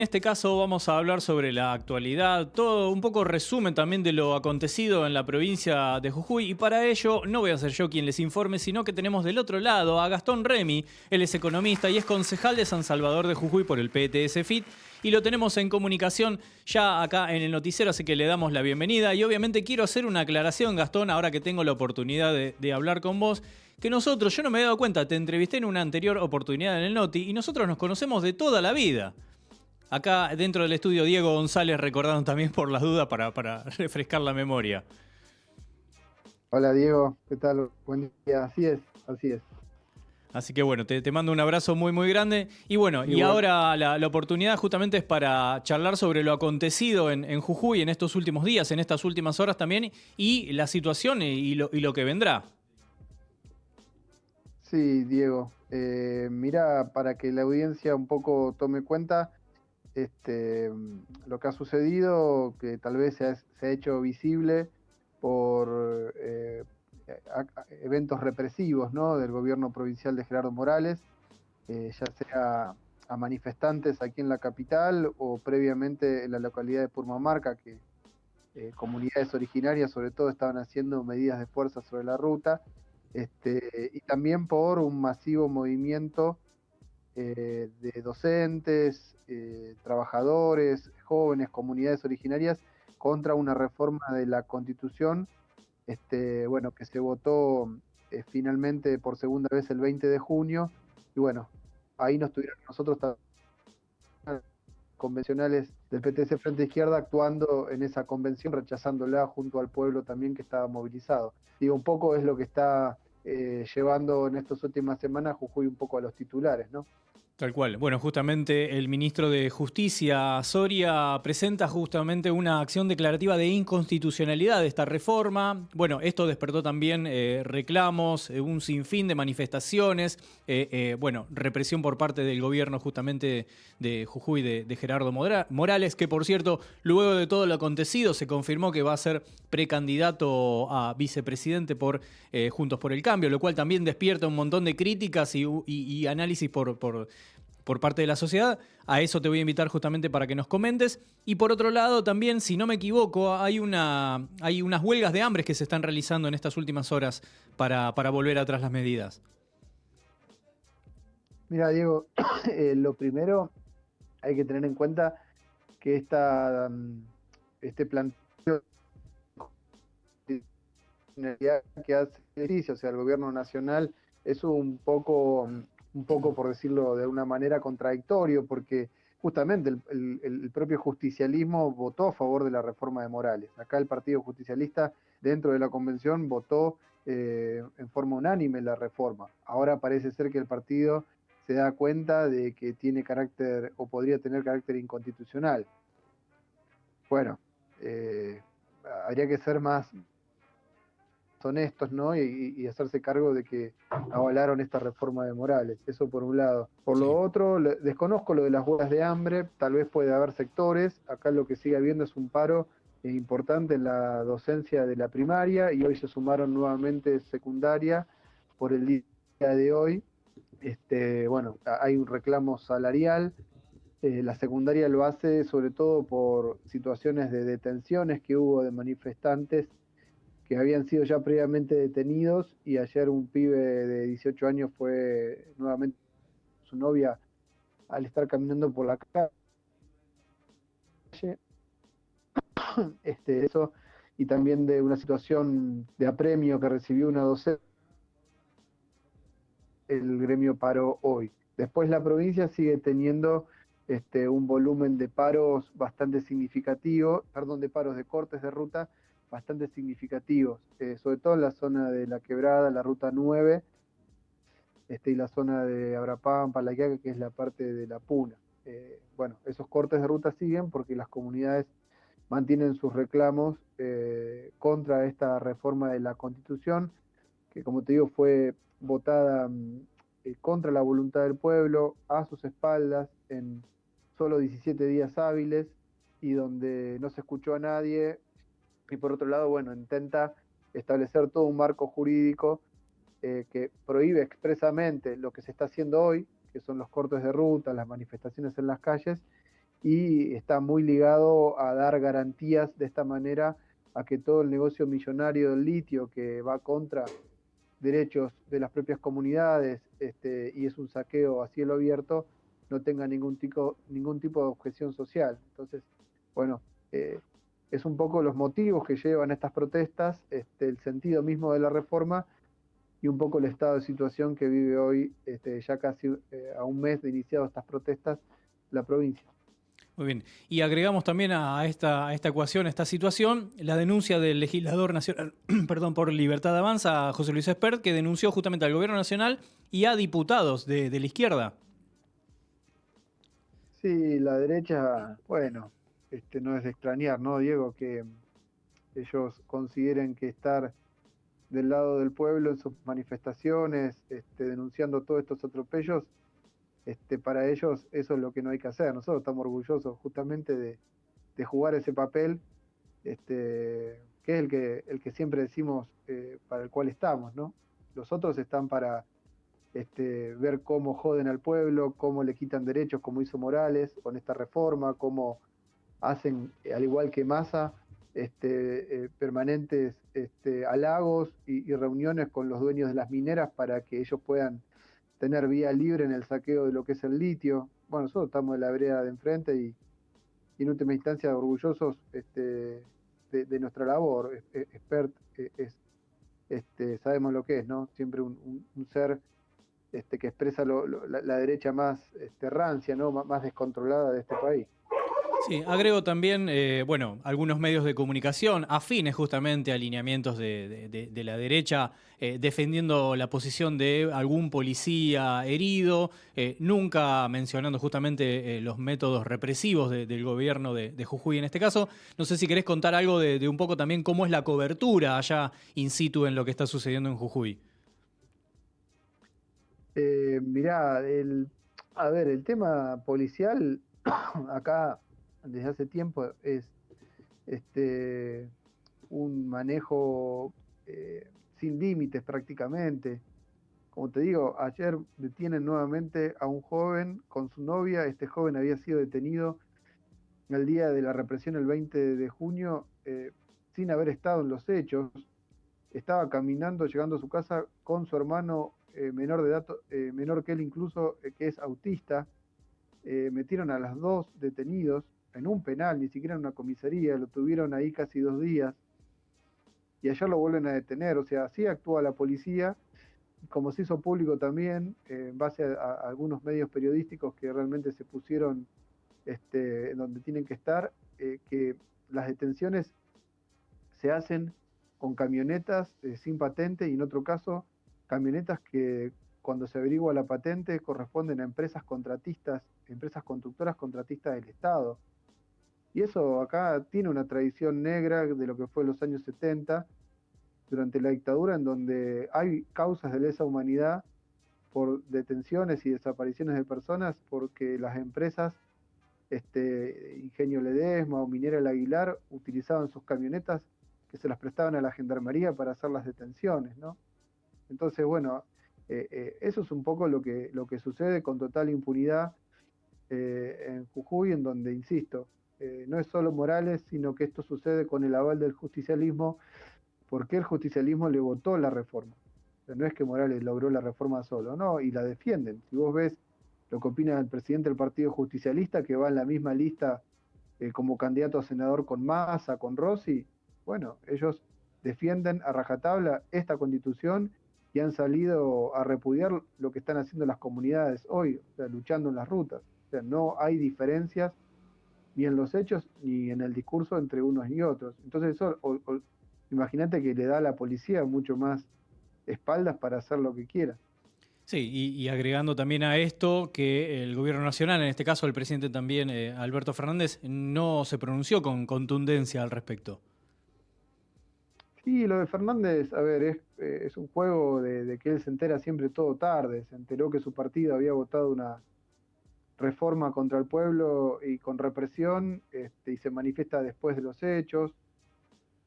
En este caso vamos a hablar sobre la actualidad, todo un poco resumen también de lo acontecido en la provincia de Jujuy, y para ello no voy a ser yo quien les informe, sino que tenemos del otro lado a Gastón Remy. Él es economista y es concejal de San Salvador de Jujuy por el PTS FIT, y lo tenemos en comunicación ya acá en el noticiero, así que le damos la bienvenida. Y obviamente quiero hacer una aclaración, Gastón, ahora que tengo la oportunidad de hablar con vos, que nosotros, yo no me he dado cuenta, te entrevisté en una anterior oportunidad en el Noti, y nosotros nos conocemos de toda la vida. Acá dentro del estudio Diego González recordando también por las dudas para refrescar la memoria. Hola Diego, ¿qué tal? Buen día. Así es, así es. Así que bueno, te mando un abrazo muy muy grande. Y bueno, y Igual, ahora la oportunidad justamente es para charlar sobre lo acontecido en Jujuy en estos últimos días, en estas últimas horas también, y la situación y lo que vendrá. sí, Diego. Mira, para que la audiencia un poco tome cuenta, lo que ha sucedido, que tal vez se ha hecho visible por eventos represivos, ¿no? Del gobierno provincial de Gerardo Morales, ya sea a manifestantes aquí en la capital o previamente en la localidad de Purmamarca, que comunidades originarias sobre todo estaban haciendo medidas de fuerza sobre la ruta, y también por un masivo movimiento de docentes, trabajadores, jóvenes, comunidades originarias contra una reforma de la Constitución, bueno, que se votó finalmente por segunda vez el 20 de junio, y bueno, ahí nos tuvieron nosotros convencionales del PTC Frente Izquierda actuando en esa convención, rechazándola junto al pueblo también que estaba movilizado. Digo, un poco es lo que está llevando en estas últimas semanas Jujuy un poco a los titulares, ¿no? Tal cual. Bueno, justamente el ministro de Justicia, Soria, presenta justamente una acción declarativa de inconstitucionalidad de esta reforma. Bueno, esto despertó también reclamos, un sinfín de manifestaciones, bueno, represión por parte del gobierno justamente de Jujuy, de Gerardo Morales, que por cierto, luego de todo lo acontecido, se confirmó que va a ser precandidato a vicepresidente por Juntos por el Cambio, lo cual también despierta un montón de críticas y análisis por parte de la sociedad. A eso te voy a invitar justamente para que nos comentes. Y por otro lado, también, si no me equivoco, hay unas huelgas de hambre que se están realizando en estas últimas horas para volver atrás las medidas. Mira, Diego, lo primero hay que tener en cuenta que este planteo que hace ejercicio, o sea, el gobierno nacional es un poco, por decirlo de alguna manera, contradictorio, porque justamente el propio justicialismo votó a favor de la reforma de Morales. Acá el Partido Justicialista, dentro de la convención, votó en forma unánime la reforma. Ahora parece ser que el partido se da cuenta de que tiene carácter o podría tener carácter inconstitucional. Bueno, eh, habría que ser más honestos, ¿no? Y hacerse cargo de que avalaron esta reforma de Morales. Eso por un lado. Por lo Sí. otro, desconozco lo de las huelgas de hambre, tal vez puede haber sectores. Acá lo que sigue habiendo es un paro importante en la docencia de la primaria y hoy se sumaron nuevamente secundaria por el día de hoy. Bueno, hay un reclamo salarial. La secundaria lo hace sobre todo por situaciones de detenciones que hubo de manifestantes que habían sido ya previamente detenidos y ayer un pibe de 18 años fue nuevamente su novia al estar caminando por la calle, eso, y también de una situación de apremio que recibió una docente, el gremio paró hoy. Después la provincia sigue teniendo un volumen de paros bastante significativo, perdón, de paros de cortes de ruta bastante significativos, sobre todo en la zona de La Quebrada, la ruta 9, y la zona de Abrapampa, La Quiaca, que es la parte de la Puna. Bueno, esos cortes de ruta siguen porque las comunidades mantienen sus reclamos contra esta reforma de la Constitución, que como te digo fue votada contra la voluntad del pueblo, a sus espaldas, en solo 17 días hábiles, y donde no se escuchó a nadie, y por otro lado, bueno, intenta establecer todo un marco jurídico que prohíbe expresamente lo que se está haciendo hoy, que son los cortes de ruta, las manifestaciones en las calles, y está muy ligado a dar garantías de esta manera a que todo el negocio millonario del litio que va contra derechos de las propias comunidades y es un saqueo a cielo abierto, no tenga ningún tipo de objeción social. Entonces, bueno, es un poco los motivos que llevan a estas protestas, el sentido mismo de la reforma y un poco el estado de situación que vive hoy, ya casi a un mes de iniciado estas protestas, la provincia. Muy bien. Y agregamos también a esta ecuación, a esta situación, la denuncia del legislador nacional, perdón, por Libertad Avanza, José Luis Espert, que denunció justamente al gobierno nacional y a diputados de la izquierda. Sí, la derecha, bueno, no es de extrañar, ¿no, Diego? Que ellos consideren que estar del lado del pueblo en sus manifestaciones, denunciando todos estos atropellos, para ellos eso es lo que no hay que hacer. Nosotros estamos orgullosos justamente de jugar ese papel, que es el que siempre decimos para el cual estamos, ¿no? Los otros están para ver cómo joden al pueblo, cómo le quitan derechos, como hizo Morales con esta reforma, cómo hacen, al igual que Massa, permanentes halagos y reuniones con los dueños de las mineras para que ellos puedan tener vía libre en el saqueo de lo que es el litio. Bueno, nosotros estamos en la vereda de enfrente y en última instancia orgullosos de nuestra labor. Expert sabemos lo que es, ¿no? Siempre un ser que expresa la derecha más rancia, ¿no? Más descontrolada de este país. Sí, agrego también, bueno, algunos medios de comunicación afines justamente a alineamientos de la derecha, defendiendo la posición de algún policía herido, nunca mencionando justamente los métodos represivos del gobierno de Jujuy en este caso. No sé si querés contar algo de un poco también cómo es la cobertura allá in situ en lo que está sucediendo en Jujuy. Mirá, a ver, el tema policial acá desde hace tiempo es este, un manejo sin límites prácticamente. Como te digo, ayer detienen nuevamente a un joven con su novia. Este joven había sido detenido el día de la represión, el 20 de junio, sin haber estado en los hechos. Estaba caminando, llegando a su casa con su hermano menor de edad, menor que él incluso, que es autista. Metieron a las dos detenidos en un penal, ni siquiera en una comisaría, lo tuvieron ahí casi 2 días y ayer lo vuelven a detener. O sea, así actúa la policía, como se hizo público también, en base a algunos medios periodísticos que realmente se pusieron donde tienen que estar, que las detenciones se hacen con camionetas sin patente y en otro caso camionetas que cuando se averigua la patente corresponden a empresas contratistas, empresas constructoras contratistas del Estado. Y eso acá tiene una tradición negra de lo que fue los años 70, durante la dictadura, en donde hay causas de lesa humanidad por detenciones y desapariciones de personas porque las empresas Ingenio Ledesma o Minera El Aguilar utilizaban sus camionetas que se las prestaban a la gendarmería para hacer las detenciones, ¿no? Entonces, bueno, eso es un poco lo que sucede con total impunidad en Jujuy, en donde, insisto, no es solo Morales, sino que esto sucede con el aval del justicialismo, porque el justicialismo le votó la reforma. O sea, no es que Morales logró la reforma solo, no, y la defienden. Si vos ves lo que opina el presidente del Partido Justicialista, que va en la misma lista como candidato a senador con Massa, con Rossi, bueno, ellos defienden a rajatabla esta constitución y han salido a repudiar lo que están haciendo las comunidades hoy, o sea, luchando en las rutas. O sea, no hay diferencias ni en los hechos ni en el discurso entre unos y otros. Entonces eso, imagínate que le da a la policía mucho más espaldas para hacer lo que quiera. Sí, y agregando también a esto que el gobierno nacional, en este caso el presidente también, Alberto Fernández, no se pronunció con contundencia al respecto. Sí, lo de Fernández, a ver, es un juego de que él se entera siempre todo tarde. Se enteró que su partido había votado una reforma contra el pueblo y con represión, y se manifiesta después de los hechos.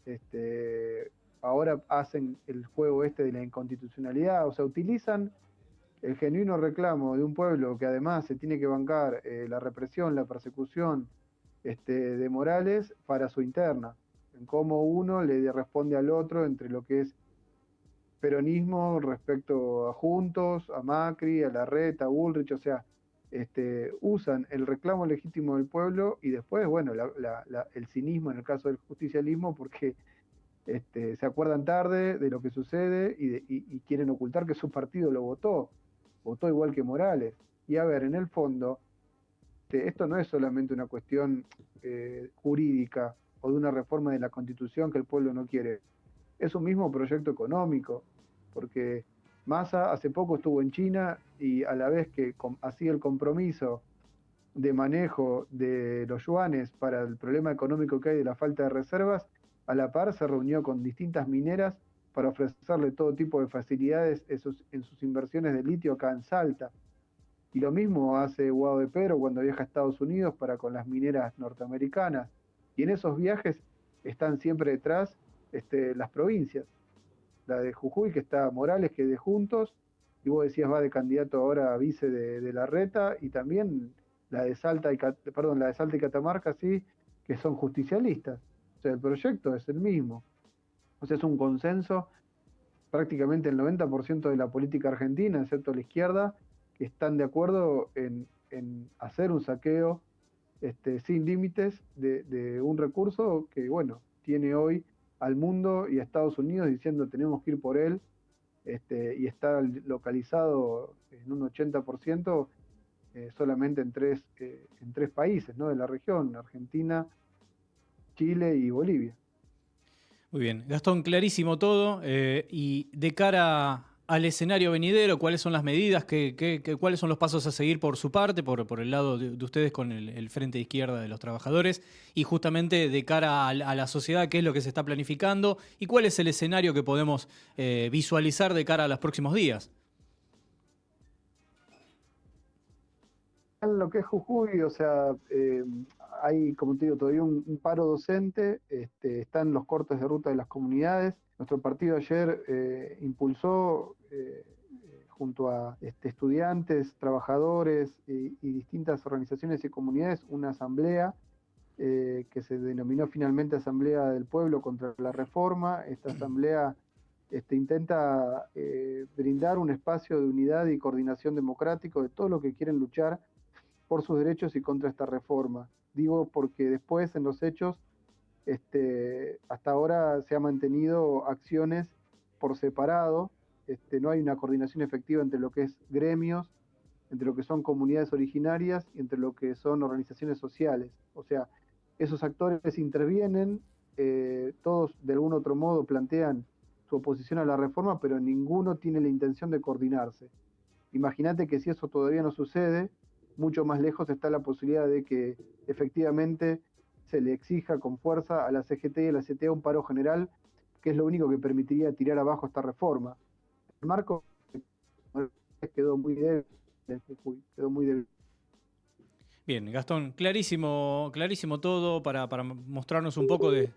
Este, ahora hacen el juego de la inconstitucionalidad, o sea, utilizan el genuino reclamo de un pueblo que además se tiene que bancar la represión, la persecución de Morales para su interna, en cómo uno le responde al otro entre lo que es peronismo respecto a Juntos, a Macri, a Larreta, a Bullrich, o sea, usan el reclamo legítimo del pueblo y después, bueno, el cinismo en el caso del justicialismo, porque se acuerdan tarde de lo que sucede y quieren ocultar que su partido lo votó igual que Morales. Y a ver, en el fondo, esto no es solamente una cuestión jurídica o de una reforma de la Constitución que el pueblo no quiere, es un mismo proyecto económico, porque Massa hace poco estuvo en China y a la vez que hacía el compromiso de manejo de los yuanes para el problema económico que hay de la falta de reservas, a la par se reunió con distintas mineras para ofrecerle todo tipo de facilidades en sus inversiones de litio acá en Salta. Y lo mismo hace Guado de Pedro cuando viaja a Estados Unidos para con las mineras norteamericanas. Y en esos viajes están siempre detrás las provincias. La de Jujuy, que está Morales, que es de Juntos, y vos decías va de candidato ahora a vice de Larreta, y también la de Salta y Catamarca, sí, que son justicialistas. O sea, el proyecto es el mismo. O sea, es un consenso, prácticamente el 90% de la política argentina, excepto la izquierda, que están de acuerdo en hacer un saqueo sin límites de un recurso que, bueno, tiene hoy al mundo y a Estados Unidos diciendo tenemos que ir por él, y está localizado en un 80% solamente en tres países, ¿no?, de la región: Argentina, Chile y Bolivia. Muy bien, Gastón, clarísimo todo. Y de cara al escenario venidero, ¿cuáles son las medidas? ¿Cuáles son los pasos a seguir por su parte, por el lado de ustedes con el Frente de Izquierda de los Trabajadores? Y justamente de cara a la sociedad, ¿qué es lo que se está planificando? ¿Y cuál es el escenario que podemos visualizar de cara a los próximos días? En lo que es Jujuy, o sea, hay, como te digo, todavía un paro docente, están los cortes de ruta de las comunidades. Nuestro partido ayer impulsó, junto a estudiantes, trabajadores y distintas organizaciones y comunidades, una asamblea que se denominó finalmente Asamblea del Pueblo contra la Reforma. Esta asamblea intenta brindar un espacio de unidad y coordinación democrático de todo lo que quieren luchar por sus derechos y contra esta reforma. Digo porque después, en los hechos, hasta ahora se han mantenido acciones por separado, no hay una coordinación efectiva entre lo que es gremios, entre lo que son comunidades originarias y entre lo que son organizaciones sociales. O sea, esos actores intervienen, todos de algún otro modo plantean su oposición a la reforma, pero ninguno tiene la intención de coordinarse. Imagínate que si eso todavía no sucede, mucho más lejos está la posibilidad de que efectivamente se le exija con fuerza a la CGT y a la CTA un paro general, que es lo único que permitiría tirar abajo esta reforma. El marco quedó muy débil en Jujuy, quedó muy débil. Bien, Gastón, clarísimo, clarísimo todo para mostrarnos un poco de...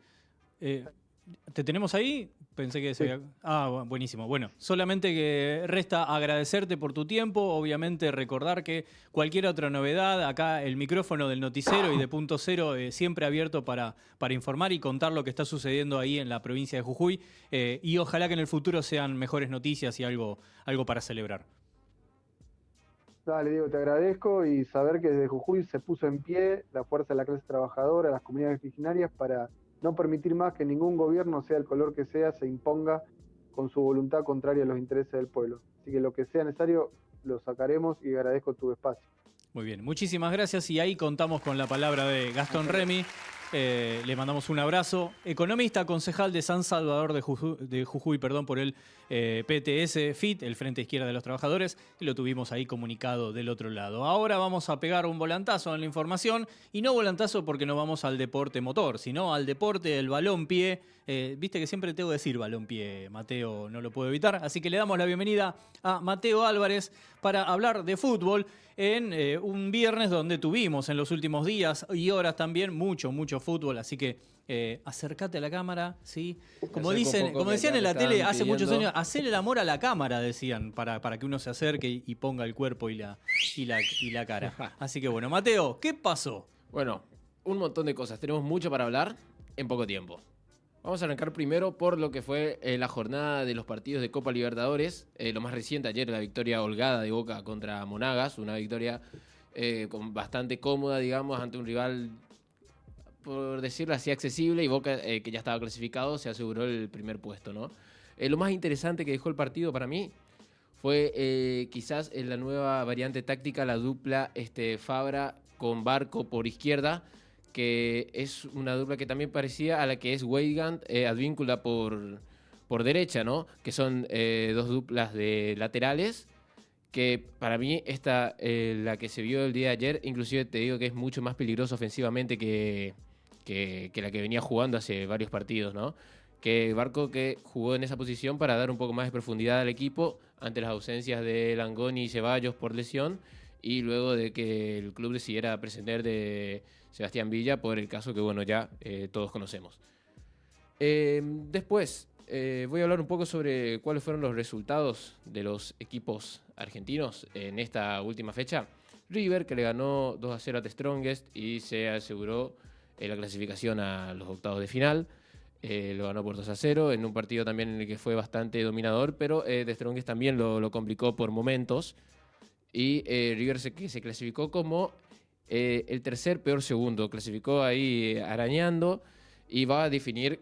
¿Te tenemos ahí? Pensé que se Sí. había... Ah, buenísimo. Bueno, solamente que resta agradecerte por tu tiempo, obviamente recordar que cualquier otra novedad, acá el micrófono del noticiero y de Punto Cero siempre abierto para informar y contar lo que está sucediendo ahí en la provincia de Jujuy, y ojalá que en el futuro sean mejores noticias y algo para celebrar. Dale, Diego, te agradezco, y saber que desde Jujuy se puso en pie la fuerza de la clase trabajadora, las comunidades originarias, para no permitir más que ningún gobierno, sea el color que sea, se imponga con su voluntad contraria a los intereses del pueblo. Así que lo que sea necesario lo sacaremos, y agradezco tu espacio. Muy bien, muchísimas gracias, y ahí contamos con la palabra de Gastón Remy. Le mandamos un abrazo. Economista, concejal de San Salvador de Jujuy, por el PTS FIT, el Frente Izquierda de los Trabajadores, y lo tuvimos ahí comunicado del otro lado. Ahora vamos a pegar un volantazo en la información, y no volantazo porque no vamos al deporte motor, sino al deporte del balompié. Viste que siempre tengo que decir balompié, Mateo, no lo puedo evitar, así que le damos la bienvenida a Mateo Álvarez para hablar de fútbol en un viernes donde tuvimos en los últimos días y horas también mucho fútbol, así que acércate a la cámara, ¿sí? Como decían en la tele hace muchos años, hacer el amor a la cámara, decían, para que uno se acerque y ponga el cuerpo y la cara. Así que bueno, Mateo, ¿qué pasó? Bueno, un montón de cosas. Tenemos mucho para hablar en poco tiempo. Vamos a arrancar primero por lo que fue la jornada de los partidos de Copa Libertadores. Lo más reciente ayer, la victoria holgada de Boca contra Monagas. Una victoria bastante cómoda, digamos, ante un rival, por decirlo así, accesible. Y Boca, que ya estaba clasificado, se aseguró el primer puesto, ¿no? Lo más interesante que dejó el partido para mí fue quizás en la nueva variante táctica, la dupla Fabra con Barco por izquierda, que es una dupla que también parecía a la que es Weigand, Advíncula por derecha, ¿no? Que son dos duplas de laterales, que para mí esta, la que se vio el día de ayer, inclusive te digo que es mucho más peligrosa ofensivamente que la que venía jugando hace varios partidos, ¿no? Que Barco que jugó en esa posición para dar un poco más de profundidad al equipo ante las ausencias de Langoni y Ceballos por lesión, y luego de que el club decidiera prescindir de Sebastián Villa por el caso que, bueno, ya todos conocemos. Después voy a hablar un poco sobre cuáles fueron los resultados de los equipos argentinos en esta última fecha. River, que le ganó 2-0 a The Strongest y se aseguró la clasificación a los octavos de final. Lo ganó por 2-0 en un partido también en el que fue bastante dominador, pero The Strongest también lo complicó por momentos. Y River se clasificó como el tercer peor segundo. Clasificó ahí arañando y va a definir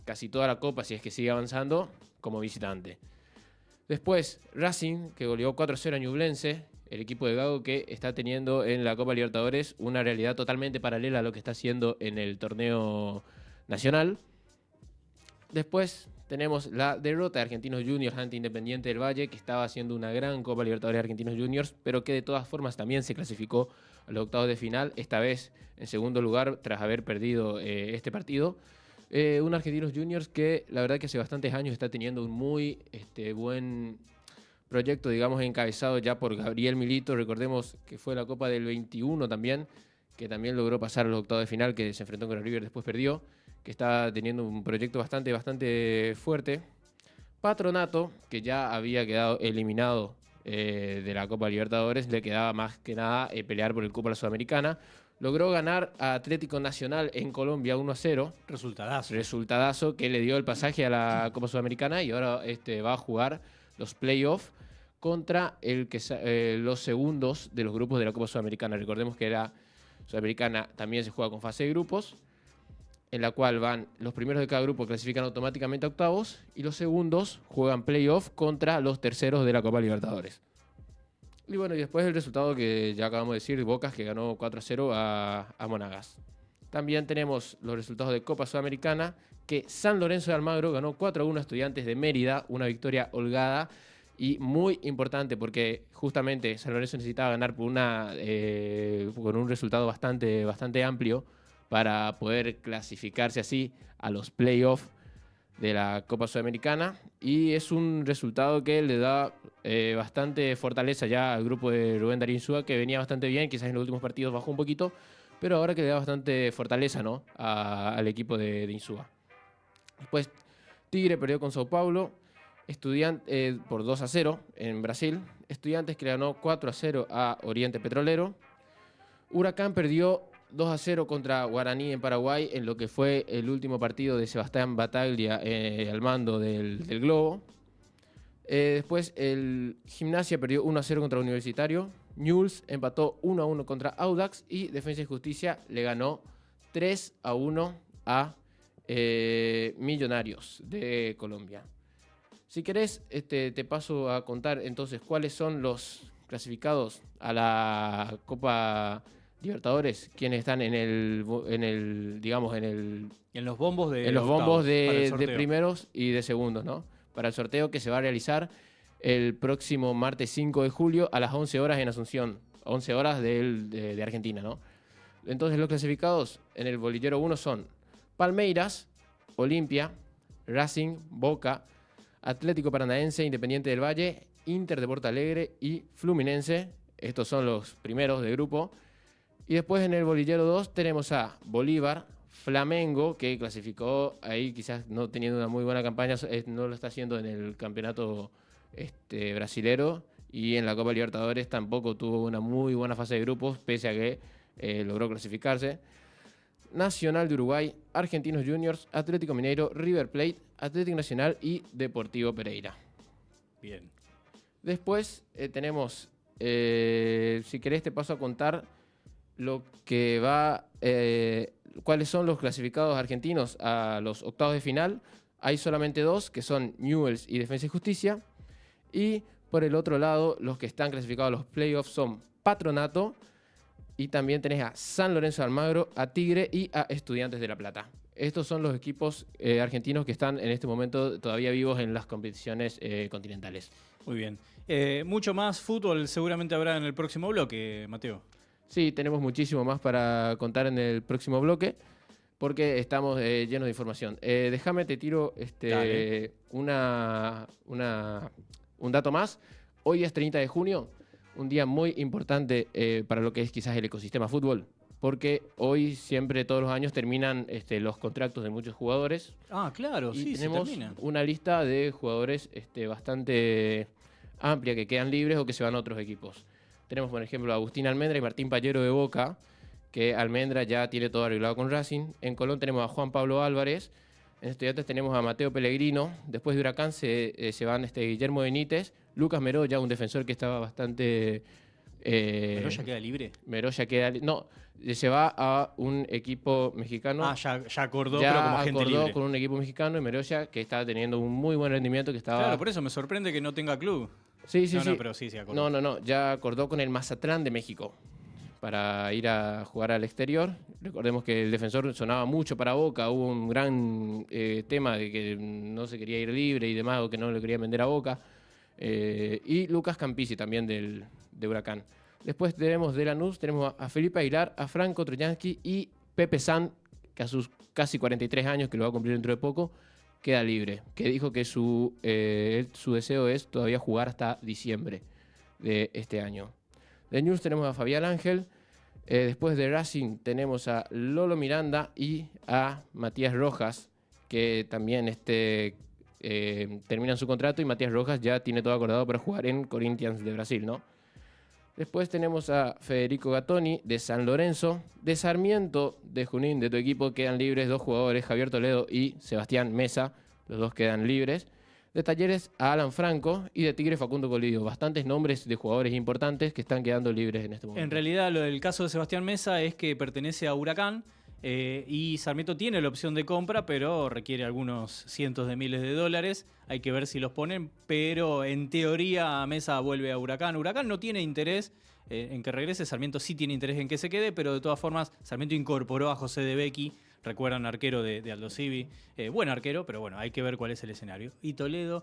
casi toda la Copa, si es que sigue avanzando, como visitante. Después, Racing, que goleó 4-0 a Ñublense, el equipo de Gago que está teniendo en la Copa Libertadores una realidad totalmente paralela a lo que está haciendo en el torneo nacional. Después tenemos la derrota de Argentinos Juniors ante Independiente del Valle, que estaba haciendo una gran Copa Libertadores de Argentinos Juniors, pero que de todas formas también se clasificó a los octavos de final, esta vez en segundo lugar tras haber perdido este partido. Un Argentinos Juniors que la verdad que hace bastantes años está teniendo un muy buen proyecto, digamos, encabezado ya por Gabriel Milito. Recordemos que fue la Copa del 21 también, que también logró pasar a los octavos de final, que se enfrentó con el River, después perdió, que está teniendo un proyecto bastante fuerte. Patronato, que ya había quedado eliminado de la Copa Libertadores, le quedaba más que nada pelear por el Copa Sudamericana. Logró ganar a Atlético Nacional en Colombia 1-0. Resultadazo que le dio el pasaje a la Copa Sudamericana y ahora va a jugar los playoffs contra los segundos de los grupos de la Copa Sudamericana. Recordemos que la Sudamericana también se juega con fase de grupos, en la cual van los primeros de cada grupo, clasifican automáticamente a octavos, y los segundos juegan playoff contra los terceros de la Copa Libertadores. Y bueno, y después el resultado que ya acabamos de decir, Boca, que ganó 4-0 a Monagas. También tenemos los resultados de Copa Sudamericana, que San Lorenzo de Almagro ganó 4-1 a Estudiantes de Mérida, una victoria holgada y muy importante porque justamente San Lorenzo necesitaba ganar con un resultado bastante amplio para poder clasificarse así a los playoffs de la Copa Sudamericana, y es un resultado que le da bastante fortaleza ya al grupo de Rubén Darín Insúa, que venía bastante bien, quizás en los últimos partidos bajó un poquito, pero ahora que le da bastante fortaleza, ¿no?, al equipo de Insúa. Después Tigre perdió con Sao Paulo, por 2-0 en Brasil. Estudiantes que le ganó 4-0 a Oriente Petrolero. Huracán perdió 2-0 contra Guaraní en Paraguay en lo que fue el último partido de Sebastián Bataglia al mando del Globo. Después el Gimnasia perdió 1-0 contra Universitario. Newell's empató 1-1 contra Audax y Defensa y Justicia le ganó 3-1 a Millonarios de Colombia. Si querés, te paso a contar entonces cuáles son los clasificados a la Copa Libertadores, quienes están en los bombos de primeros y de segundos, ¿no? Para el sorteo que se va a realizar el próximo martes 5 de julio a las 11 horas en Asunción, 11 horas de Argentina, ¿no? Entonces los clasificados en el bolillero 1 son Palmeiras, Olimpia, Racing, Boca, Atlético Paranaense, Independiente del Valle Inter de Porto Alegre y Fluminense. Estos son los primeros de grupo. Y después en el bolillero 2 tenemos a Bolívar, Flamengo, que clasificó ahí quizás no teniendo una muy buena campaña, no lo está haciendo en el campeonato brasilero, y en la Copa Libertadores tampoco tuvo una muy buena fase de grupos, pese a que logró clasificarse. Nacional de Uruguay, Argentinos Juniors, Atlético Mineiro, River Plate, Atlético Nacional y Deportivo Pereira. Bien. Después tenemos, si querés te paso a contar lo que va, cuáles son los clasificados argentinos a los octavos de final. Hay solamente 2, que son Newell's y Defensa y Justicia. Y por el otro lado, los que están clasificados a los playoffs son Patronato, y también tenés a San Lorenzo de Almagro, a Tigre y a Estudiantes de La Plata. Estos son los equipos argentinos que están en este momento todavía vivos en las competiciones continentales. Muy bien. Mucho más fútbol seguramente habrá en el próximo bloque, Mateo. Sí, tenemos muchísimo más para contar en el próximo bloque, porque estamos llenos de información. Déjame, te tiro un dato más. Hoy es 30 de junio. Un día muy importante para lo que es quizás el ecosistema fútbol, porque hoy siempre, todos los años, terminan los contratos de muchos jugadores. Ah, claro, y sí, tenemos se termina. una lista de jugadores bastante amplia que quedan libres o que se van a otros equipos. Tenemos, por ejemplo, a Agustín Almendra y Martín Pallero de Boca, que Almendra ya tiene todo arreglado con Racing. En Colón tenemos a Juan Pablo Álvarez. En Estudiantes tenemos a Mateo Pellegrino. Después de Huracán se van Guillermo Benítez, Lucas Meroya, un defensor que estaba bastante... ¿Meroya queda libre? Meroya queda... No, se va a un equipo mexicano. Ah, ya acordó, ya pero como agente acordó libre. con un equipo mexicano, y Meroya, que está teniendo un muy buen rendimiento, que estaba... Claro, por eso me sorprende que no tenga club. Sí, sí, No, sí. pero sí acordó. No, ya acordó con el Mazatlán de México para ir a jugar al exterior. Recordemos que el defensor sonaba mucho para Boca, hubo un gran tema de que no se quería ir libre y demás, o que no le quería vender a Boca. Y Lucas Campisi también de Huracán. Después tenemos de Lanús, tenemos a Felipe Aguilar, a Franco Trojansky y Pepe San, que a sus casi 43 años, que lo va a cumplir dentro de poco, queda libre. Que dijo que su deseo es todavía jugar hasta diciembre de este año. De News tenemos a Fabián Ángel. Después de Racing tenemos a Lolo Miranda y a Matías Rojas, que también terminan su contrato, y Matías Rojas ya tiene todo acordado para jugar en Corinthians de Brasil, ¿no? Después tenemos a Federico Gattoni de San Lorenzo. De Sarmiento de Junín, de tu equipo, quedan libres 2 jugadores, Javier Toledo y Sebastián Mesa. Los 2 quedan libres. De Talleres a Alan Franco, y de Tigre Facundo Colidio. Bastantes nombres de jugadores importantes que están quedando libres en este momento. En realidad, lo del caso de Sebastián Mesa es que pertenece a Huracán y Sarmiento tiene la opción de compra, pero requiere algunos cientos de miles de dólares. Hay que ver si los ponen, pero en teoría Mesa vuelve a Huracán. Huracán no tiene interés en que regrese, Sarmiento sí tiene interés en que se quede, pero de todas formas Sarmiento incorporó a José de Becchi, recuerdan, arquero de Aldo Civi, buen arquero, pero bueno, hay que ver cuál es el escenario. Y Toledo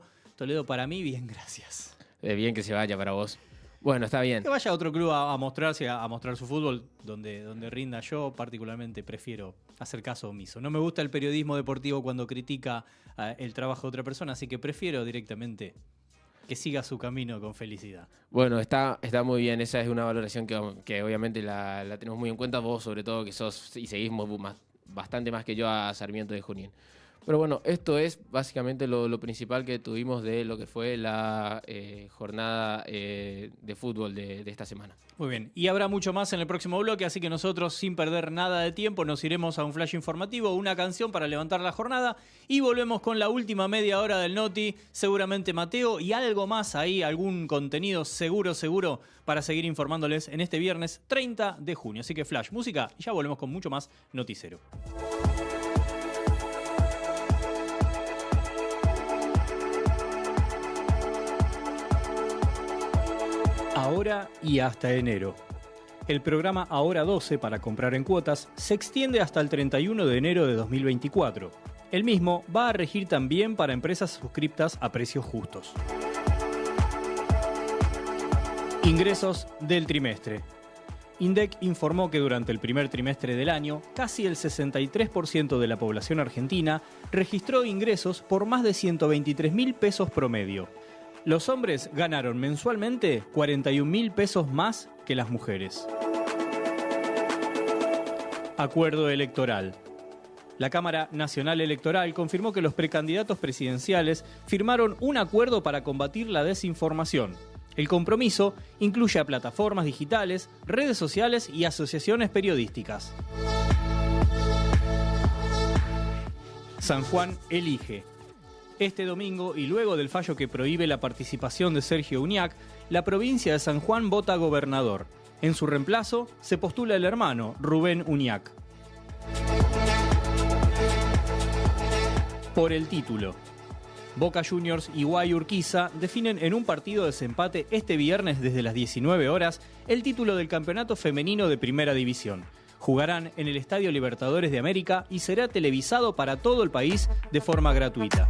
para mí, bien, gracias. Bien que se vaya para vos. Bueno, está bien. Que vaya a otro club a mostrarse, a mostrar su fútbol donde rinda. Yo particularmente prefiero hacer caso omiso. No me gusta el periodismo deportivo cuando critica el trabajo de otra persona, así que prefiero directamente que siga su camino con felicidad. Bueno, está muy bien. Esa es una valoración que obviamente la tenemos muy en cuenta. Vos, sobre todo, que sos y seguís bastante más que yo a Sarmiento de Junín. Pero bueno, esto es básicamente lo principal que tuvimos de lo que fue la jornada de fútbol de esta semana. Muy bien, y habrá mucho más en el próximo bloque, así que nosotros, sin perder nada de tiempo, nos iremos a un flash informativo, una canción para levantar la jornada, y volvemos con la última media hora del Noti, seguramente Mateo, y algo más ahí, algún contenido seguro, para seguir informándoles en este viernes 30 de junio. Así que flash, música, y ya volvemos con mucho más Noticero. Ahora y hasta enero. El programa Ahora 12 para comprar en cuotas se extiende hasta el 31 de enero de 2024. El mismo va a regir también para empresas suscriptas a precios justos. Ingresos del trimestre. INDEC informó que durante el primer trimestre del año, casi el 63% de la población argentina registró ingresos por más de 123.000 pesos promedio. Los hombres ganaron mensualmente 41.000 pesos más que las mujeres. Acuerdo electoral. La Cámara Nacional Electoral confirmó que los precandidatos presidenciales firmaron un acuerdo para combatir la desinformación. El compromiso incluye a plataformas digitales, redes sociales y asociaciones periodísticas. San Juan elige. Este domingo, y luego del fallo que prohíbe la participación de Sergio Uñac, la provincia de San Juan vota gobernador. En su reemplazo se postula el hermano, Rubén Uñac. Por el título. Boca Juniors y Guay Urquiza definen en un partido de desempate este viernes desde las 19 horas el título del campeonato femenino de Primera División. Jugarán en el Estadio Libertadores de América y será televisado para todo el país de forma gratuita.